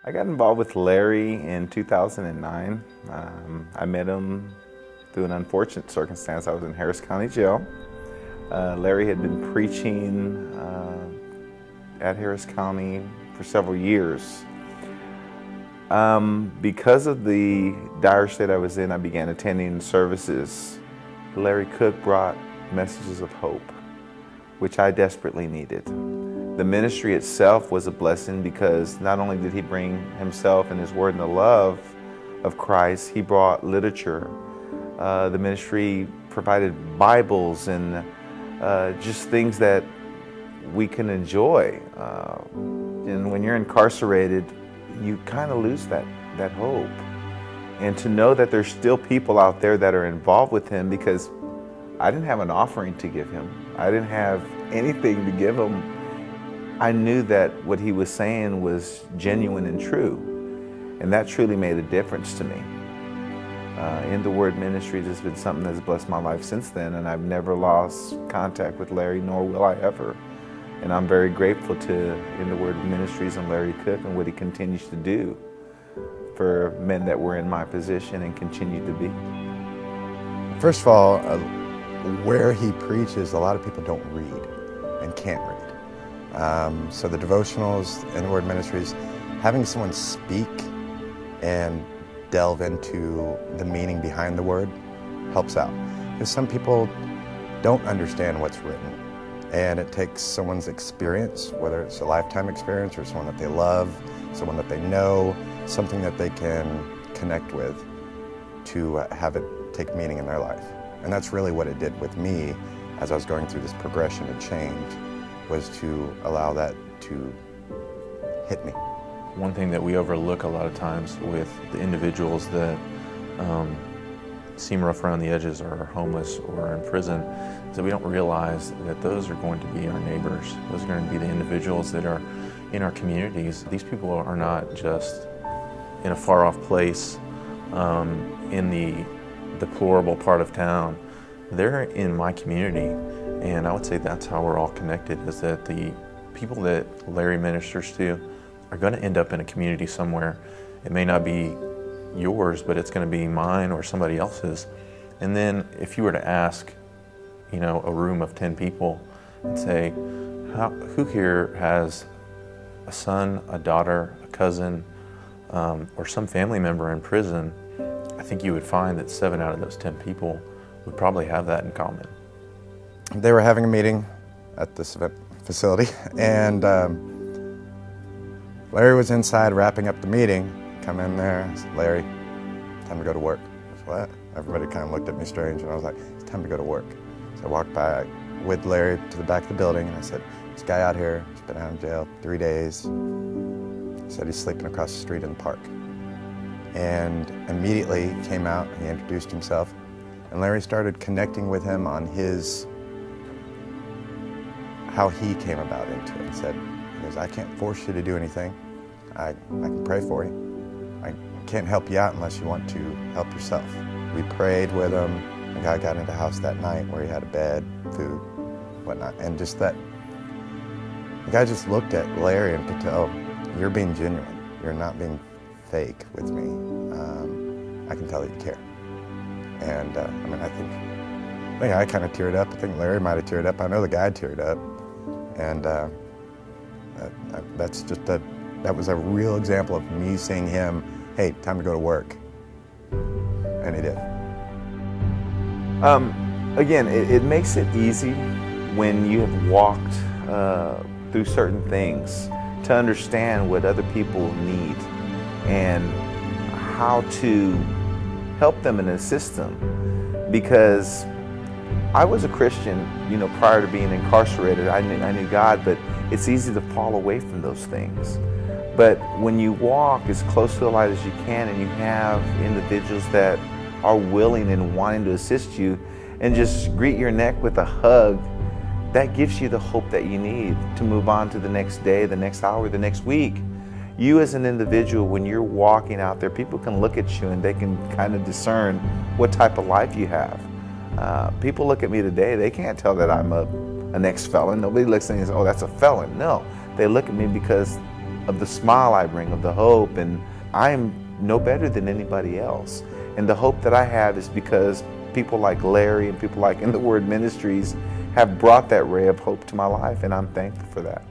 I got involved with Larry in 2009. I met him through an unfortunate circumstance. I was in Harris County Jail. Larry had been preaching at Harris County for several years. Because of the dire state I was in, I began attending services. Larry Cooke brought messages of hope, which I desperately needed. The ministry itself was a blessing because not only did he bring himself and his word and the love of Christ, he brought literature. The ministry provided Bibles and just things that we can enjoy. And when you're incarcerated, you kind of lose that hope. And to know that there's still people out there that are involved with him, because I didn't have an offering to give him. I didn't have anything to give him. I knew that what he was saying was genuine and true. And that truly made a difference to me. In the Word Ministries has been something that's blessed my life since then, and I've never lost contact with Larry, nor will I ever. And I'm very grateful to In the Word Ministries and Larry Cooke and what he continues to do for men that were in my position and continue to be. First of all, where he preaches, a lot of people don't read and can't read. So the devotionals, In the Word Ministries, having someone speak and delve into the meaning behind the word helps out. Because some people don't understand what's written, and it takes someone's experience, whether it's a lifetime experience or someone that they love, someone that they know, something that they can connect with, to have it take meaning in their life. And that's really what it did with me as I was going through this progression of change, was to allow that to hit me. One thing that we overlook a lot of times with the individuals that seem rough around the edges or are homeless or in prison is that we don't realize that those are going to be our neighbors. Those are going to be the individuals that are in our communities. These people are not just in a far-off place in the deplorable part of town. They're in my community, and I would say that's how we're all connected, is that the people that Larry ministers to are going to end up in a community somewhere. It may not be yours, but it's going to be mine or somebody else's. And then if you were to ask, a room of 10 people and say, who here has a son, a daughter, a cousin, or some family member in prison, I think you would find that 7 out of those 10 people would probably have that in common. They were having a meeting at this event facility, and Larry was inside wrapping up the meeting. Come in there, I said, Larry, time to go to work. I said, what? Everybody kind of looked at me strange, and I was like, it's time to go to work. So I walked by with Larry to the back of the building, and I said, this guy out here, he's been out of jail 3 days. He said he's sleeping across the street in the park. And immediately he came out, he introduced himself, and Larry started connecting with him on how he came about into it. He said, I can't force you to do anything. I can pray for you. I can't help you out unless you want to help yourself. We prayed with him. The guy got into the house that night where he had a bed, food, whatnot, and just that. The guy just looked at Larry and could tell, you're being genuine. You're not being fake with me. I can tell that you care. And I think I kind of teared up. I think Larry might have teared up. I know the guy teared up. And that was a real example of me seeing him, hey, time to go to work. And he did. Again, it makes it easy when you have walked through certain things to understand what other people need and how to help them and assist them. Because I was a Christian, prior to being incarcerated. I knew God, but it's easy to fall away from those things. But when you walk as close to the light as you can, and you have individuals that are willing and wanting to assist you and just greet your neck with a hug, that gives you the hope that you need to move on to the next day, the next hour, the next week. You as an individual, when you're walking out there, people can look at you and they can kind of discern what type of life you have. People look at me today, they can't tell that I'm an ex-felon. Nobody looks at me and says, oh, that's a felon. No, they look at me because of the smile I bring, of the hope, and I am no better than anybody else. And the hope that I have is because people like Larry and people like In the Word Ministries have brought that ray of hope to my life, and I'm thankful for that.